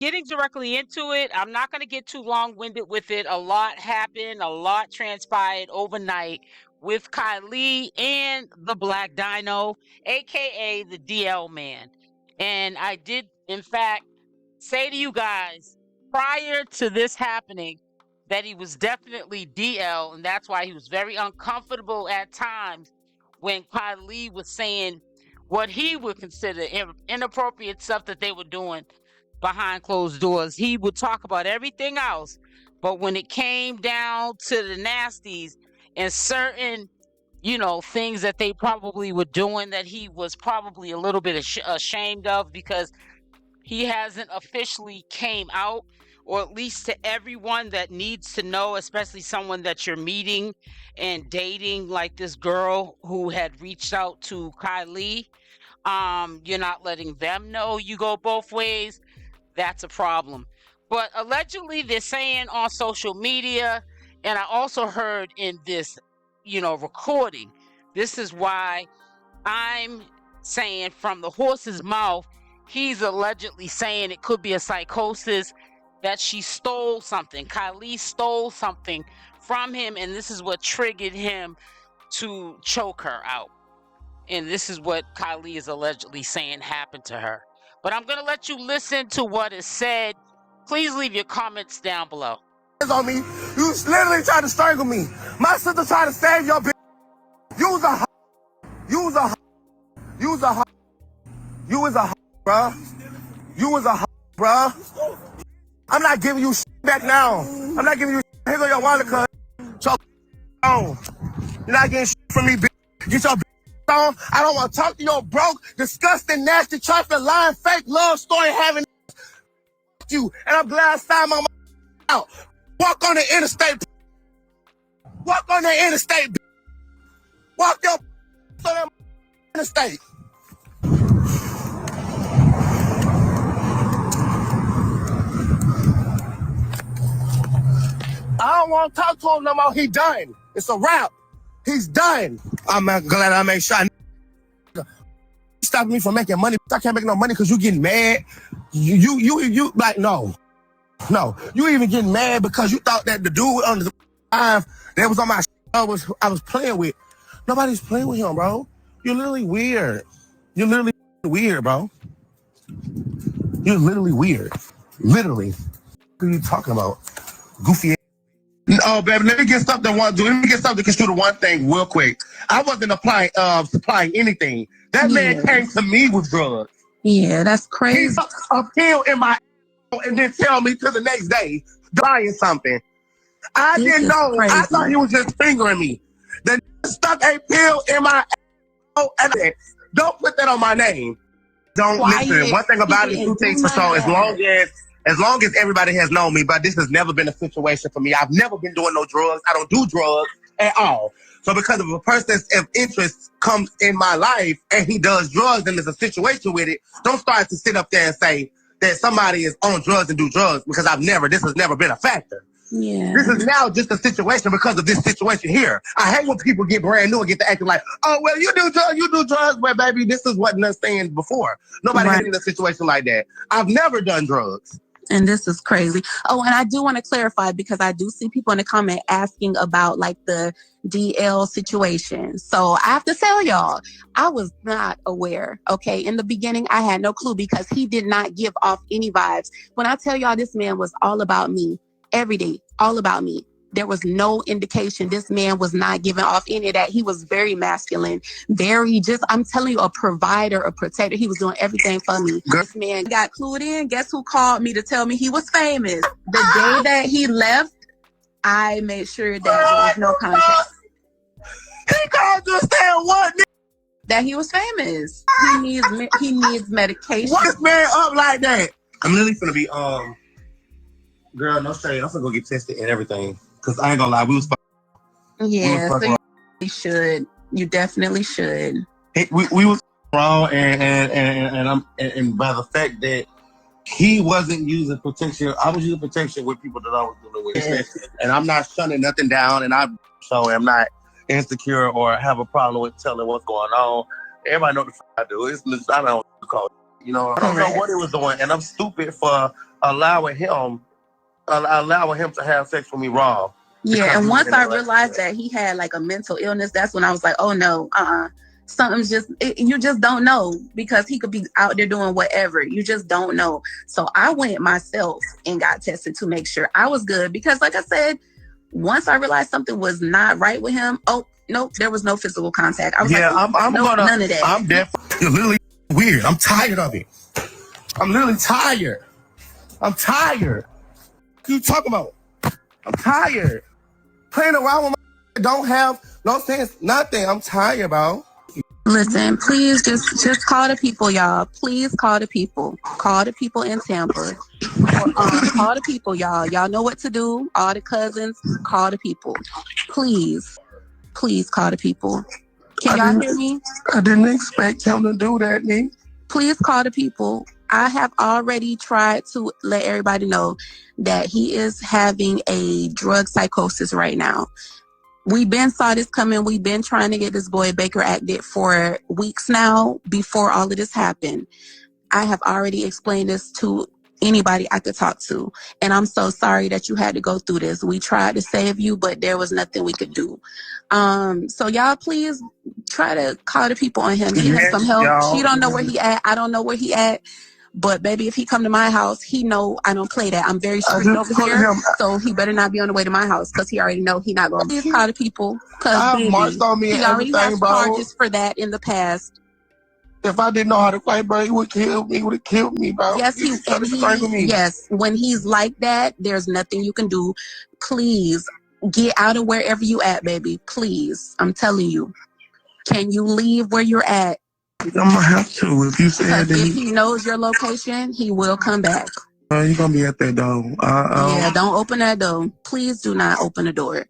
getting directly into it, I'm not going to get too long-winded with it. A lot happened, a lot transpired overnight with Kylie and the Black Dino, aka the DL man. And I did, in fact, say to you guys prior to this happening that he was definitely DL, and that's why he was very uncomfortable at times when Kylie was saying what he would consider inappropriate stuff that they were doing behind closed doors. He would talk about everything else, but when it came down to the nasties and certain, you know, things that they probably were doing that he was probably a little bit ashamed of, because he hasn't officially came out, or at least to everyone that needs to know, especially someone that you're meeting and dating, like this girl who had reached out to Kylie. You're not letting them know you go both ways. That's a problem. But allegedly they're saying on social media, and I also heard in this, you know, recording, this is why I'm saying from the horse's mouth, he's allegedly saying it could be a psychosis, that she stole something. Kylie stole something from him, and this is what triggered him to choke her out. And this is what Kylie is allegedly saying happened to her. But I'm going to let you listen to what is said. Please leave your comments down below. On me, you literally tried to strangle me. My sister tried to save your bitch. You was a you was a you was a you was a bruh. You was a bruh. I'm not giving you back now. I'm not giving you here go your wallet, cuz. So on. You're not getting from me, bitch. Get your on. I don't want to talk to your broke, disgusting, nasty, trifling, lying, fake love story having you. And I'm glad I signed my out. Walk on the interstate. Walk on the interstate. Walk your on the interstate. I don't want to talk to him no more. He done. It's a wrap. He's done. I'm glad I made sure. Stop me from making money. I can't make no money because you getting mad. You like no. You even getting mad because you thought that the dude on the live that was on my I was playing with. Nobody's playing with him, bro. You're literally weird. You're literally weird, bro. You're literally weird. Literally. What are you talking about? Goofy. Oh, baby, let me get something. Let me get something to construe the one thing real quick. I wasn't supplying anything. That man came to me with drugs. Yeah, that's crazy. He stuck a pill in my and then tell me to the next day buying something. I didn't know. Crazy. I thought he was just fingering me. Then stuck a pill in my and I said, don't put that on my name. Don't listen. One thing about it, two things for sure. As long as everybody has known me, but this has never been a situation for me. I've never been doing no drugs. I don't do drugs at all. So because of a person's interest comes in my life and he does drugs and there's a situation with it, don't start to sit up there and say that somebody is on drugs and do drugs, because this has never been a factor. Yeah. This is now just a situation because of this situation here. I hate when people get brand new and get to acting like, oh, well, you do drugs. Well, baby, this is what I'm saying before. Nobody has been in a situation like that. I've never done drugs. And this is crazy. Oh, and I do want to clarify, because I do see people in the comment asking about like the DL situation. So I have to tell y'all, I was not aware. Okay. In the beginning, I had no clue because he did not give off any vibes. When I tell y'all, this man was all about me every day, all about me. There was no indication this man was not giving off any of that. He was very masculine, I'm telling you, a provider, a protector. He was doing everything for me. This man got clued in. Guess who called me to tell me he was famous? The day that he left, I made sure that there was no contact. He called you saying what? That he was famous. He needs medication. What is man up like that? I'm literally gonna be girl, no shade. I'm gonna go get tested and everything. Cause I ain't gonna lie, we was yeah, so you should. You definitely should. We was wrong, and by the fact that he wasn't using protection, I was using protection with people that I was dealing with. Yeah. And I'm not shutting nothing down, and I'm not insecure or have a problem with telling what's going on. Everybody know the fuck I do. I don't call it. You know, I don't know what he was doing, and I'm stupid for allowing him to have sex with me raw. Yeah, and once I realized that he had like a mental illness, that's when I was like, oh no, something's you just don't know, because he could be out there doing whatever. You just don't know. So I went myself and got tested to make sure I was good, because like I said, once I realized something was not right with him, oh, nope, there was no physical contact. I was none of that. I'm definitely, you're literally weird. I'm tired of it. I'm literally tired. I'm tired. What are you talking about? I'm tired. Playing around with my don't have no sense, nothing. I'm tired, bro. Listen, please just call the people, y'all. Please call the people. Call the people in Tampa. Call the people, y'all. Y'all know what to do. All the cousins, call the people. Please call the people. Can y'all hear me? I didn't expect him to do that, me. Please call the people. I have already tried to let everybody know that he is having a drug psychosis right now. We've been saw this coming. We've been trying to get this boy Baker acted for weeks now before all of this happened. I have already explained this to anybody I could talk to. And I'm so sorry that you had to go through this. We tried to save you, but there was nothing we could do. So y'all please try to call the people on him. Get him some help. She don't know where he at. I don't know where he at. But baby, if he come to my house, he know I don't play that. I'm very strict over here, so he better not be on the way to my house, because he already know he not going to call the people. Because baby, he already has charges for that in the past. If I didn't know how to fight, bro, he would kill me. He would have killed me, bro. Yes, yes. When he's like that, there's nothing you can do. Please get out of wherever you at, baby. Please, I'm telling you. Can you leave where you're at? I'm gonna have to. If you said that, if he knows your location, he will come back. He's gonna be at that door. Yeah, don't open that door. Please do not open the door,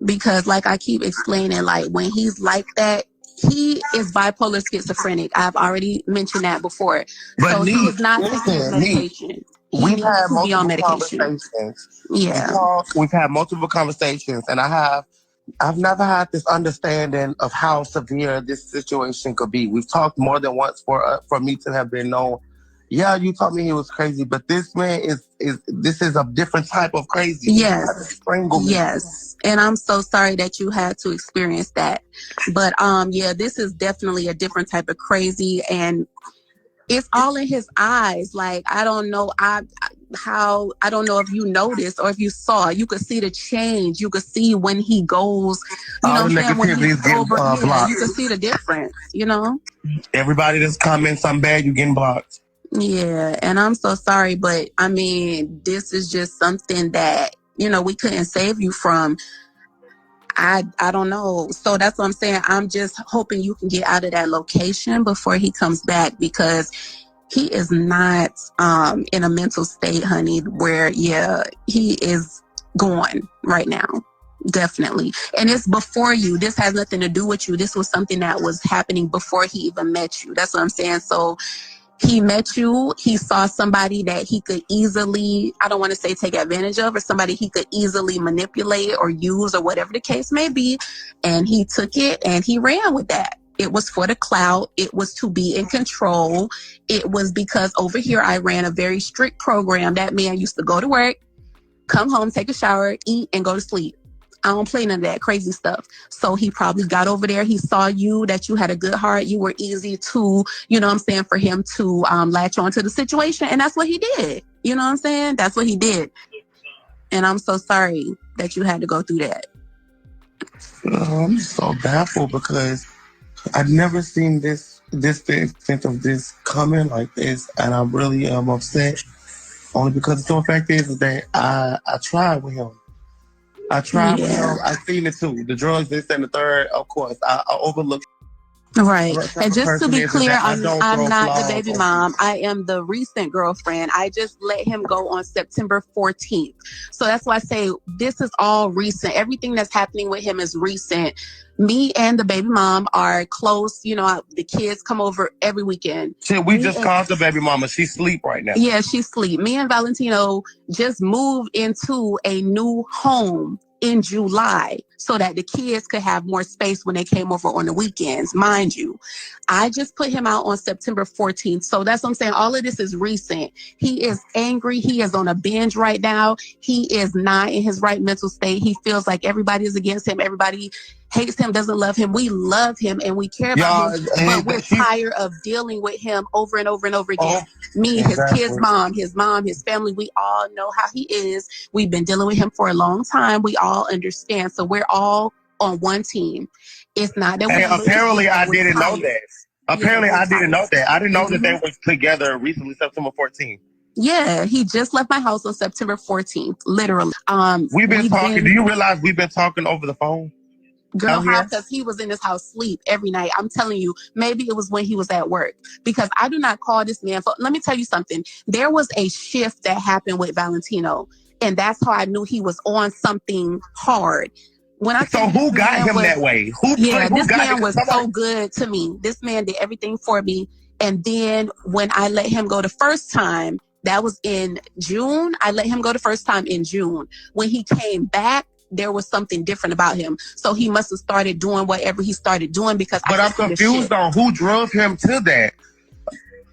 because like I keep explaining, like when he's like that, he is bipolar schizophrenic. I've already mentioned that before. But so he is not taking his medication. We've had multiple conversations. Yeah, we've had multiple conversations, and I've never had this understanding of how severe this situation could be. We've talked more than once for me to have been known. Yeah, you told me he was crazy, but this man this is a different type of crazy. Yes, yes. And I'm so sorry that you had to experience that. But yeah, this is definitely a different type of crazy, and it's all in his eyes. Like, I don't know, I don't know if you noticed or if you saw. You could see the change. You could see when he goes, you know, when he's over. You could see the difference. You know, everybody that's commenting something bad, you getting blocked. Yeah, and I'm so sorry, but I mean, this is just something that, you know, we couldn't save you from. I don't know. So that's what I'm saying. I'm just hoping you can get out of that location before he comes back, because he is not in a mental state, honey, where, yeah, he is gone right now. Definitely. And it's before you. This has nothing to do with you. This was something that was happening before he even met you. That's what I'm saying. So he met you, he saw somebody that he could easily, I don't want to say take advantage of, or somebody he could easily manipulate or use or whatever the case may be. And he took it and he ran with that. It was for the clout. It was to be in control. It was because over here I ran a very strict program. That man used to go to work, come home, take a shower, eat, and go to sleep. I don't play none of that crazy stuff. So he probably got over there. He saw you, that you had a good heart. You were easy to, you know what I'm saying, for him to latch on to the situation. And that's what he did. You know what I'm saying? That's what he did. And I'm so sorry that you had to go through that. I'm so baffled because I've never seen the extent of this coming like this. And I really am upset. Only because the fact is that I tried with him. I tried with him. I seen it too. The drugs, this and the third, of course. I overlooked. Right. And just to be clear, I'm not the baby mom. I am the recent girlfriend. I just let him go on September 14th. So that's why I say this is all recent. Everything that's happening with him is recent. Me and the baby mom are close. You know, the kids come over every weekend. Shit, we just called the baby mama. She's asleep right now. Yeah, she's asleep. Me and Valentino just moved into a new home in July so that the kids could have more space when they came over on the weekends. Mind you, I just put him out on September 14th. So that's what I'm saying. All of this is recent. He is angry. He is on a binge right now. He is not in his right mental state. He feels like everybody is against him. Everybody hates him, doesn't love him. We love him and we care about him, but we're tired of dealing with him over and over and over again. Me, exactly. His mom, his family, we all know how he is. We've been dealing with him for a long time. We all understand. So we're all on one team. It's not that we apparently I didn't know that. Apparently I didn't know that. I didn't know that they were together recently, September 14th. Yeah, he just left my house on September 14th, literally. We've been talking. Do you realize we've been talking over the phone? Girl, how? Because he was in his house sleep every night. I'm telling you, maybe it was when he was at work. Because I do not call this man. Let me tell you something. There was a shift that happened with Valentino. And that's how I knew he was on something hard. So who got him that way? This man was so good to me. This man did everything for me. And then when I let him go the first time, that was in June. I let him go the first time in June. When he came back, there was something different about him. So he must have started doing whatever he started doing because I'm confused on who drove him to that.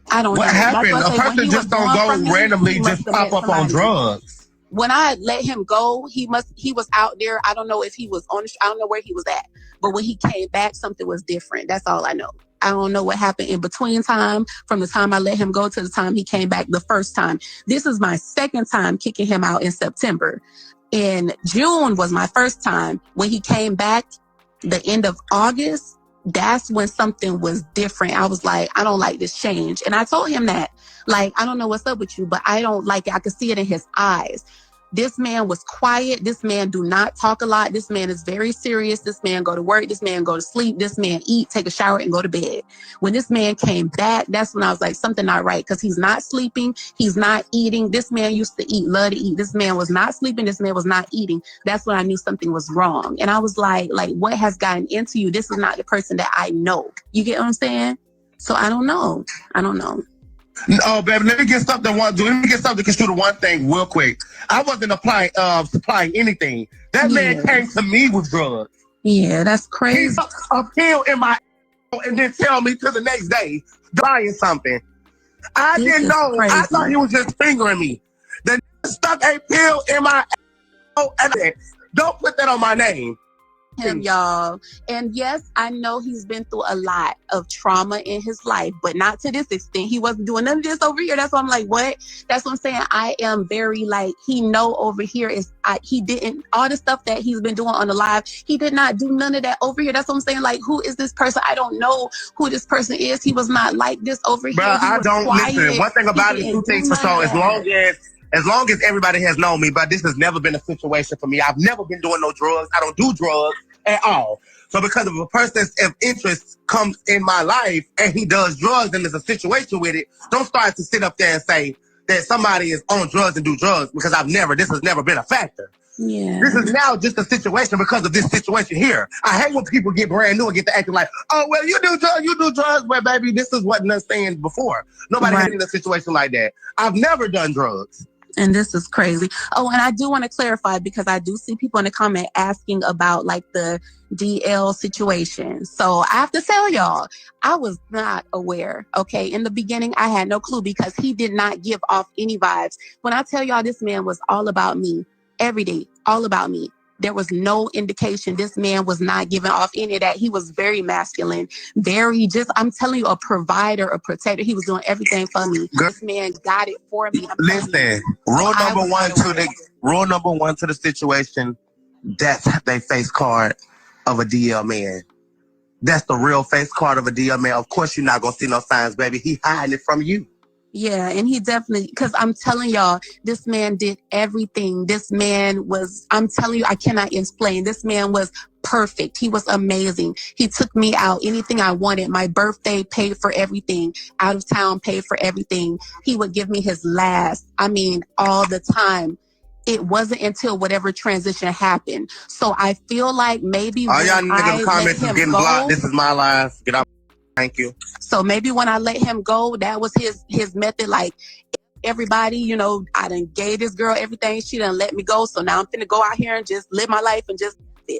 I don't know. What happened? A person just don't go randomly just pop up on drugs. When I let him go, he was out there. I don't know if he was on, I don't know where he was at. But when he came back, something was different. That's all I know. I don't know what happened in between time, from the time I let him go to the time he came back the first time. This is my second time kicking him out in September. In June was my first time. When he came back, the end of August, that's when something was different. I was like, I don't like this change. And I told him that, like, I don't know what's up with you, but I don't like it. I could see it in his eyes. This man was quiet. This man do not talk a lot. This man is very serious. This man go to work. This man go to sleep. This man eat, take a shower, and go to bed. When this man came back, that's when I was like, something not right, because he's not sleeping. He's not eating. This man used to eat, love to eat. This man was not sleeping. This man was not eating. That's when I knew something was wrong. And I was like, what has gotten into you? This is not the person that I know. You get what I'm saying? So I don't know. Oh, baby, let me get something to construe one thing real quick. I wasn't supplying anything. That man came to me with drugs. Yeah, that's crazy. He stuck a pill in my and then tell me to the next day buying something. I didn't know. Crazy. I thought he was just fingering me. Then stuck a pill in my and don't put that on my name. Him, y'all. And yes, I know he's been through a lot of trauma in his life, but not to this extent. He wasn't doing none of this over here. That's why I'm like, what? That's what I'm saying. I am very he know over here he didn't, all the stuff that he's been doing on the live, he did not do none of that over here. That's what I'm saying. Like, who is this person? I don't know who this person is. He was not like this over here. Bro, I don't listen. One thing about it, two things for sure. As long as everybody has known me, but this has never been a situation for me. I've never been doing no drugs. I don't do drugs at all. So because of a person of interest comes in my life and he does drugs and there's a situation with it, don't start to sit up there and say that somebody is on drugs and do drugs, because this has never been a factor. Yeah. This is now just a situation because of this situation here. I hate when people get brand new and get to acting like, oh, well, you do drugs, but baby, this is what I'm saying before. Nobody had in a situation like that. I've never done drugs. And this is crazy. Oh, and I do want to clarify, because I do see people in the comment asking about the DL situation. So I have to tell y'all, I was not aware. Okay. In the beginning, I had no clue, because he did not give off any vibes. When I tell y'all, this man was all about me every day, all about me. There was no indication. This man was not giving off any of that. He was very masculine, I'm telling you, a provider, a protector. He was doing everything for me. This man got it for me. Listen, rule number one to the situation, that's their face card of a DL man. That's the real face card of a DL man. Of course, you're not going to see no signs, baby. He hiding it from you. Yeah, and he definitely, because I'm telling y'all, this man did everything. This man was, I'm telling you, I cannot explain. This man was perfect. He was amazing. He took me out, anything I wanted. My birthday, paid for everything. Out of town, paid for everything. He would give me his last. I mean, all the time. It wasn't until whatever transition happened. So I feel like maybe all y'all niggas comments is getting blocked. This is my life. Get out. Thank you. So maybe when I let him go, that was his method. everybody, you know, I done gave this girl everything. She done let me go. So now I'm finna go out here and just live my life and just,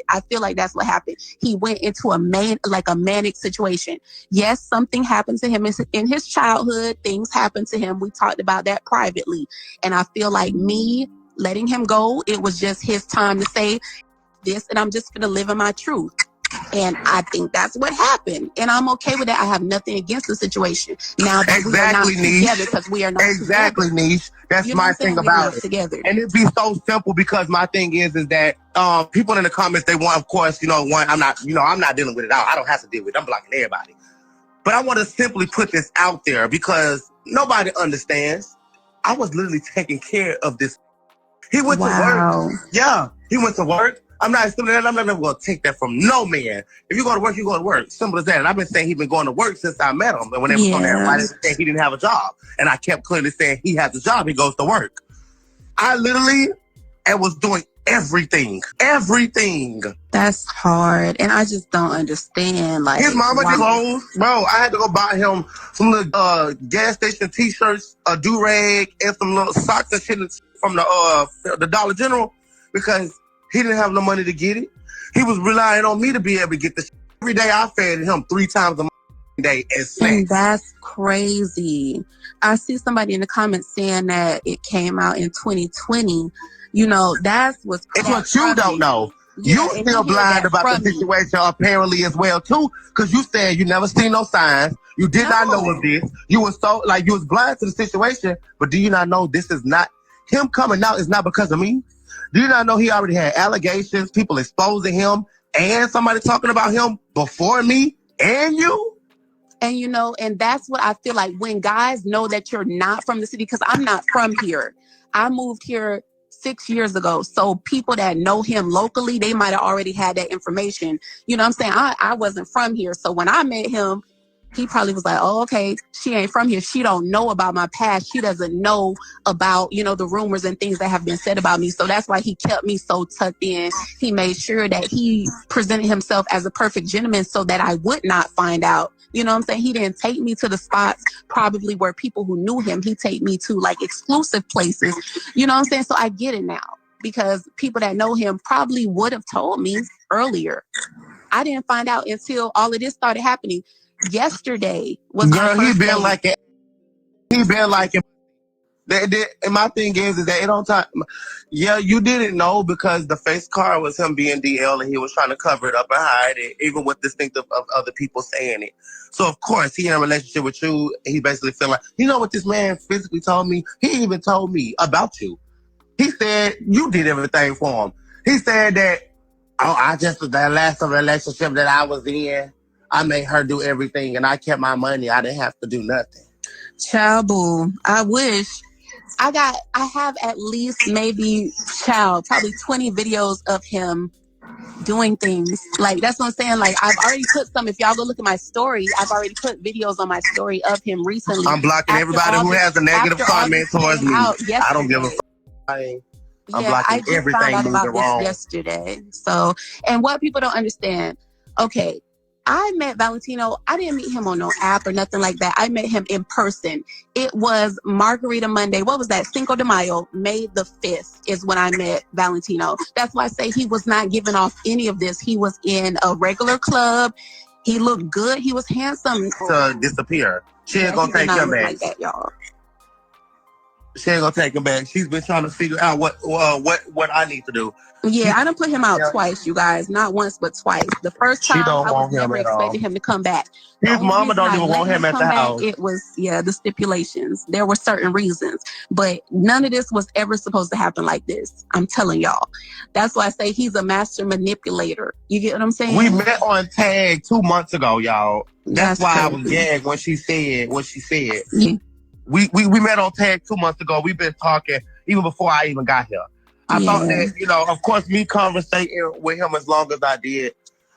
I feel like that's what happened. He went into a manic situation. Yes, something happened to him in his childhood. Things happened to him. We talked about that privately. And I feel like me letting him go, it was just his time to say this, and I'm just going to live in my truth. And I think that's what happened. And I'm okay with that. I have nothing against the situation. Now that we are not together, because we are not exactly, together. Niche. That's You know my thing about it. Together. And it'd be so simple, because my thing is that people in the comments, they want, of course, I'm not dealing with it all. I don't have to deal with it. I'm blocking everybody. But I want to simply put this out there, because nobody understands. I was literally taking care of this. He went to work. Yeah, he went to work. I'm not assuming that. I'm never going to take that from no man. If you go to work, you go to work. Simple as that. And I've been saying he's been going to work since I met him. And when they was on there, I didn't say he didn't have a job. And I kept clearly saying he has a job. He goes to work. I literally was doing everything. Everything. That's hard. And I just don't understand. Like, his mama just closed. Bro, I had to go buy him some little gas station t-shirts, a do-rag, and some little socks and shit from the Dollar General, because he didn't have no money to get it. He was relying on me to be able to get the shit. Every day I fed him 3 times a day and snacks. And that's crazy. I see somebody in the comments saying that it came out in 2020. You know, that's what's crazy. It's what you don't know. Yeah, you still blind about the situation apparently as well too, because you said you never seen no signs. You did not know of this. You was you was blind to the situation, but do you not know this is not him coming out is not because of me? Do you not know he already had allegations, people exposing him, and somebody talking about him before me and you? And, you know, and that's what I feel like when guys know that you're not from the city, because I'm not from here. I moved here 6 years ago. So people that know him locally, they might have already had that information. You know what I'm saying? I wasn't from here. So when I met him, he probably was like, oh, okay, she ain't from here. She don't know about my past. She doesn't know about, you know, the rumors and things that have been said about me. So that's why he kept me so tucked in. He made sure that he presented himself as a perfect gentleman so that I would not find out. You know what I'm saying? He didn't take me to the spots probably where people who knew him, he take me to like exclusive places. You know what I'm saying? So I get it now, because people that know him probably would have told me earlier. I didn't find out until all of this started happening. Yesterday was girl, he been like it. He been like it. And my thing is that it don't time. Yeah, you didn't know because the face card was him being DL and he was trying to cover it up and hide it, even with this thing of other people saying it. So of course he in a relationship with you. And he basically feel like, you know what this man physically told me? He even told me about you. He said you did everything for him. He said that that last relationship that I was in, I made her do everything and I kept my money. I didn't have to do nothing. Child boo. I wish. I have at least maybe probably 20 videos of him doing things. Like, that's what I'm saying. Like, I've already put some, if y'all go look at my story, I've already put videos on my story of him recently. I'm blocking everybody who has a negative comment towards me. I don't give a fuck. I'm blocking everything found out about wrong. this yesterday. So, and what people don't understand, okay, I met Valentino. I didn't meet him on no app or nothing like that. I met him in person. It was Margarita Monday. What was that? Cinco de Mayo, May the 5th is when I met Valentino. That's why I say he was not giving off any of this. He was in a regular club. He looked good. He was handsome. To disappear. She ain't gonna take him back. Like that, y'all. She ain't gonna take him back. She's been trying to figure out what I need to do. Yeah, I done put him out twice, you guys. Not once, but twice. The first time, I was never expecting him to come back. His mama don't even want him at the house. It was, the stipulations. There were certain reasons. But none of this was ever supposed to happen like this. I'm telling y'all. That's why I say he's a master manipulator. You get what I'm saying? We met on Tag 2 months ago, y'all. That's why crazy. I was gagged when she said what she said. Yeah. We met on Tag 2 months ago. We've been talking even before I even got here. I thought that, of course, me conversating with him as long as I did,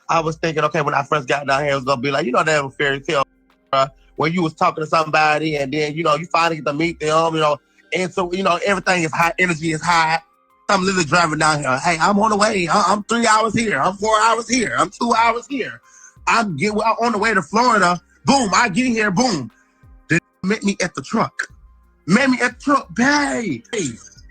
I was thinking, okay, when I first got down here, it was going to be like, that was fairy tale, when you was talking to somebody and then, you finally get to meet them, and so, everything is high, energy is high. I'm literally driving down here. Hey, I'm on the way. I'm 3 hours here. I'm 4 hours here. I'm 2 hours here. I'm on the way to Florida. Boom, I get here. Boom. They met me at the truck. Made me it took babe.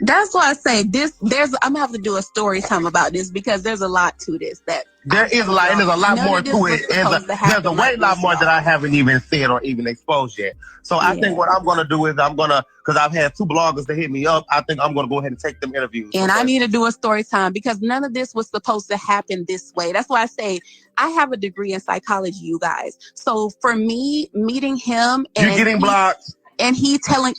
That's why I say I'm gonna have to do a story time about this because there's a lot to this that there is a lot, and there's a lot more to it. There's a way lot more that I haven't even said or even exposed yet. So I think what I'm gonna do is because I've had 2 bloggers to hit me up. I think I'm gonna go ahead and take them interviews. And I need to do a story time because none of this was supposed to happen this way. That's why I say I have a degree in psychology, you guys. So for me, meeting him and you're getting blocked. And he's telling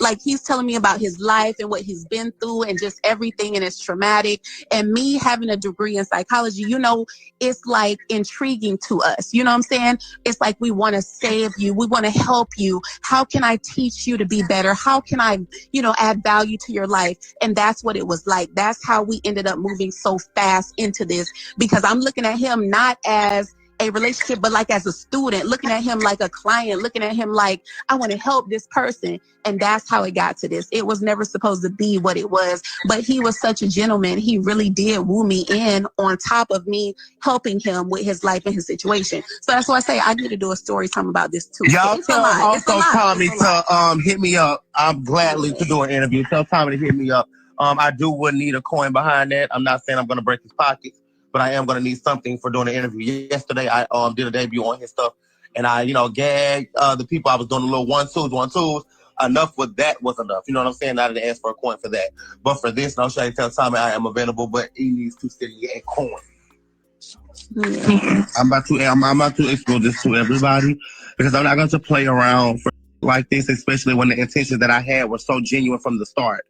me about his life and what he's been through and just everything, and it's traumatic. And me having a degree in psychology, you know, it's like intriguing to us. You know what I'm saying? It's like we want to save you. We want to help you. How can I teach you to be better? How can I, you know, add value to your life? And that's what it was like. That's how we ended up moving so fast into this, because I'm looking at him not as a relationship, but like as a student, looking at him like a client, looking at him like I want to help this person. And that's how it got to this. It was never supposed to be what it was, but he was such a gentleman. He really did woo me in on top of me helping him with his life and his situation. So that's why I say I need to do a story time about this too. Y'all tell also Tommy to hit me up. I'm gladly to do an interview. Tell Tommy to hit me up. I would need a coin behind that. I'm not saying I'm going to break his pockets, but I am going to need something for doing the interview. Yesterday, I did a debut on his stuff, and I, gagged the people. I was doing a little one-twos. Enough with that was enough. You know what I'm saying? I didn't ask for a coin for that. But for this, I'll show you, tell Tommy I am available, but he needs to send me a coin. Yeah. I'm about to expose this to everybody, because I'm not going to play around like this, especially when the intentions that I had were so genuine from the start.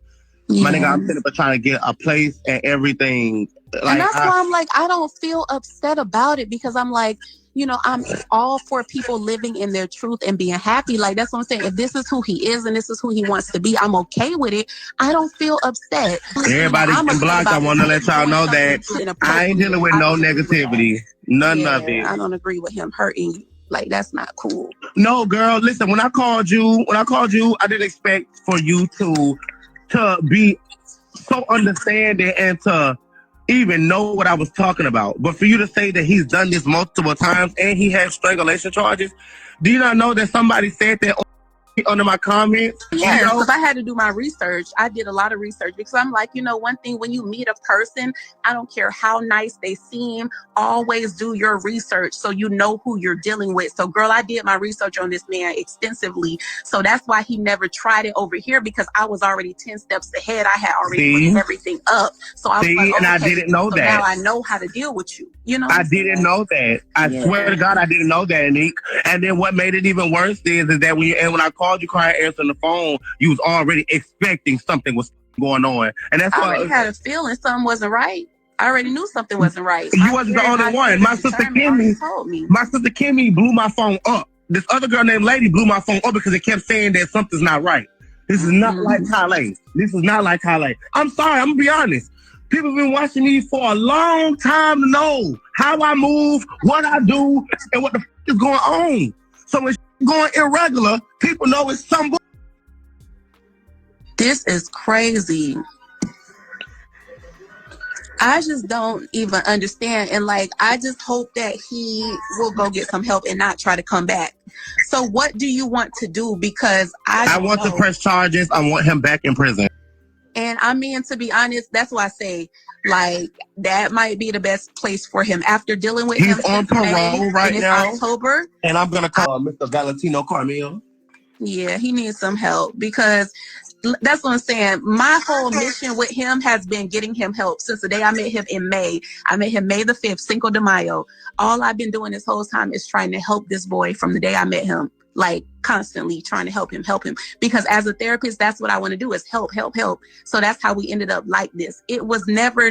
Yeah. My nigga, I'm sitting up trying to get a place and everything. And that's why I'm like, I don't feel upset about it, because I'm like, I'm all for people living in their truth and being happy. Like, that's what I'm saying. If this is who he is and this is who he wants to be, I'm okay with it. I don't feel upset. Everybody can block. I want to let y'all know that I ain't dealing with no negativity. None of it. I don't agree with him hurting you. Like, that's not cool. No, girl, listen, when I called you, I didn't expect for you to be so understanding and to even know what I was talking about. But for you to say that he's done this multiple times and he has strangulation charges, do you not know that somebody said that under my comments? Yeah, because I had to do my research. I did a lot of research because I'm like, one thing, when you meet a person, I don't care how nice they seem, always do your research so you know who you're dealing with. So, girl, I did my research on this man extensively. So that's why he never tried it over here, because I was already 10 steps ahead. I had already put everything up. So I was like, okay, and I didn't know that. Now I know how to deal with you. I didn't know that. I swear to God, I didn't know that, Nick. And then what made it even worse is that when I called you crying answering the phone, you was already expecting something was going on. And that's why I already had a feeling something wasn't right. I already knew something wasn't right. You wasn't the only one. My sister Kimmy blew my phone up. This other girl named Lady blew my phone up because it kept saying that something's not right. This is not like Kylie. This is not like Kylie. I'm sorry, I'm gonna be honest. People have been watching me for a long time to know how I move, what I do, and what the is going on. So when going irregular, people know it's some. This is crazy. I just don't even understand. And I just hope that he will go get some help and not try to come back. So what do you want to do? Because I want to press charges. I want him back in prison. And I mean, to be honest, that's why I say, that might be the best place for him after dealing with him. He's on parole right now. October. And I'm going to call Mr. Valentino Carmel. Yeah, he needs some help, because that's what I'm saying. My whole mission with him has been getting him help since the day I met him in May. I met him May the 5th, Cinco de Mayo. All I've been doing this whole time is trying to help this boy from the day I met him. Constantly trying to help him. Because as a therapist, that's what I want to do, is help. So that's how we ended up like this. It was never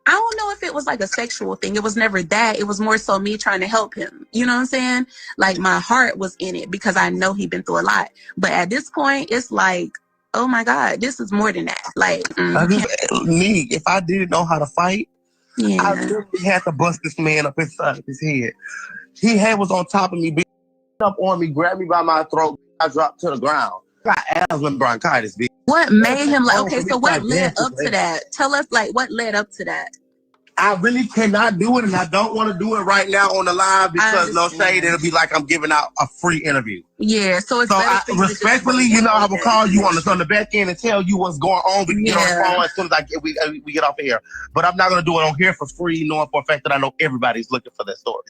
I don't know if it was a sexual thing. It was never that. It was more so me trying to help him. You know what I'm saying? My heart was in it because I know he'd been through a lot. But at this point, it's oh my God, this is more than that. Me, if I didn't know how to fight, I literally had to bust this man up inside of his head. He was on top of me, beat up on me, grabbed me by my throat. I dropped to the ground. I got asthma and bronchitis, bitch. What made him okay, so what led up to that? Tell us what led up to that. I really cannot do it, and I don't want to do it right now on the live because no shade, it'll be like I'm giving out a free interview. Yeah, so it's So better I for you to just respectfully, wait you know, and I hold will that call you on information. the back end and tell you what's going on. We can get on the phone as soon as we get off of here. But I'm not gonna do it on here for free, knowing for a fact that I know everybody's looking for that story.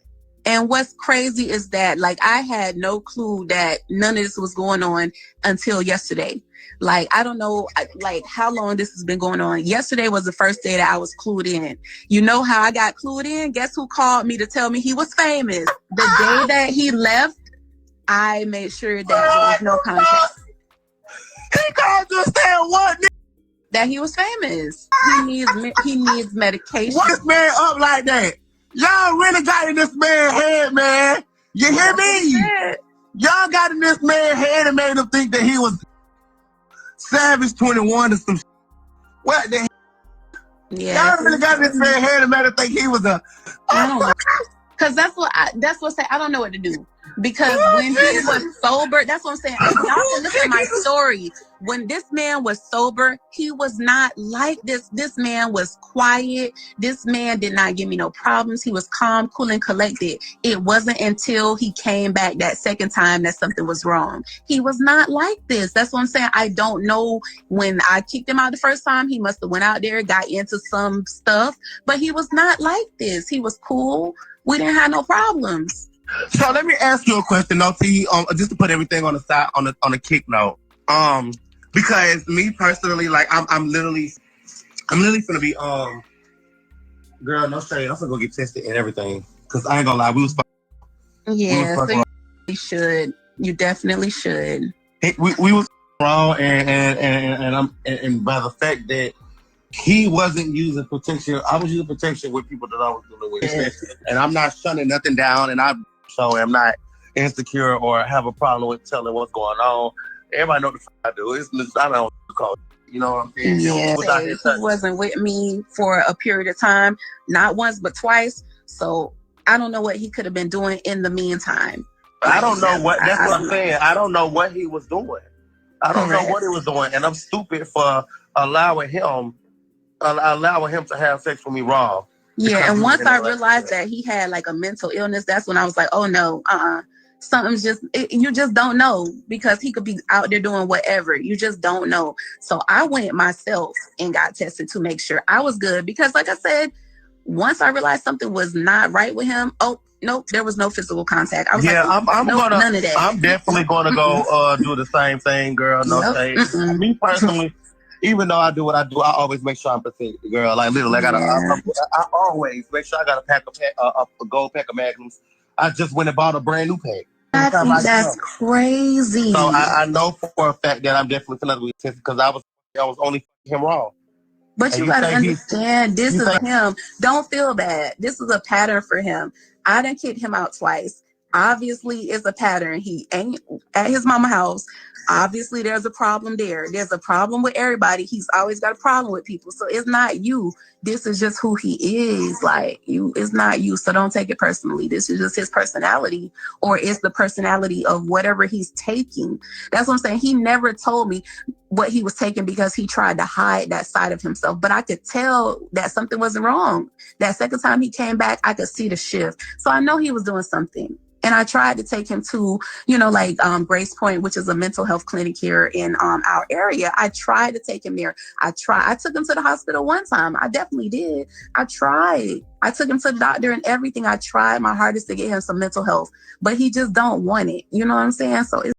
And what's crazy is that, like, I had no clue that none of this was going on until yesterday. Like, I don't know, like, how long this has been going on. Yesterday was the first day that I was clued in. You know how I got clued in? Guess who called me to tell me he was famous? The day that he left, I made sure that there was no contact. He called you saying what? That he was famous. He needs medication. What's this man up like that? Y'all really got in this man's head, man. You hear me? Y'all got in this man's head and made him think that he was Savage 21 or some shit. What the hell? Yeah. Y'all really got in this man's head and made him think he was a... I don't know. Because that's what I don't know what to do. Because when he was sober, that's what I'm saying. Y'all can look at my story. When this man was sober, he was not like this. This man was quiet. This man did not give me no problems. He was calm, cool, and collected. It wasn't until he came back that second time that something was wrong. He was not like this. That's what I'm saying. I don't know. When I kicked him out the first time, he must have went out there, got into some stuff, but he was not like this. He was cool. We didn't have no problems. So let me ask you a question, though, T, just to put everything on the side, on a kick note. Because me personally, like, I'm literally gonna be girl, no shade. I'm gonna go get tested and everything. Cause I ain't gonna lie, we was so you should. You definitely should. We was wrong, and by the fact that he wasn't using protection, I was using protection with people that I was dealing with. Yes. And I'm not shutting nothing down, and I'm not insecure or have a problem with telling what's going on. Everybody know the fuck I do. I don't call it. You know what I'm saying? Yeah, he wasn't with me for a period of time, not once but twice. So I don't know what he could have been doing in the meantime. I don't know what. That's what I'm saying. I don't know what he was doing. I don't know what he was doing, and I'm stupid for allowing him to have sex with me raw. Yeah, and once I realized that he had like a mental illness, that's when I was like, oh no, something's you just don't know, because he could be out there doing whatever. You just don't know. So I went myself and got tested to make sure I was good, because like I said, once I realized something was not right with him, oh nope, there was no physical contact. I was none of that. I'm definitely gonna go do the same thing, girl. No shade. Me personally, even though I do what I do, I always make sure I'm protected, girl. Like literally, I always make sure I got a gold pack of Magnums. I just went and bought a brand new pack. That's crazy. So I know for a fact that I'm definitely gonna be tested, because I was only him wrong. But you gotta understand, this is him. Don't feel bad. This is a pattern for him. I done kicked him out twice. Obviously, it's a pattern. He ain't at his mama house. Obviously, there's a problem there. There's a problem with everybody. He's always got a problem with people. So it's not you. This is just who he is. Like, it's not you. So don't take it personally. This is just his personality, or it's the personality of whatever he's taking. That's what I'm saying. He never told me what he was taking because he tried to hide that side of himself. But I could tell that something wasn't wrong. That second time he came back, I could see the shift. So I know he was doing something. And I tried to take him to, Grace Point, which is a mental health clinic here in our area. I tried to take him there. I took him to the hospital one time. I definitely did. I tried. I took him to the doctor and everything. I tried my hardest to get him some mental health, but he just don't want it. You know what I'm saying? So it's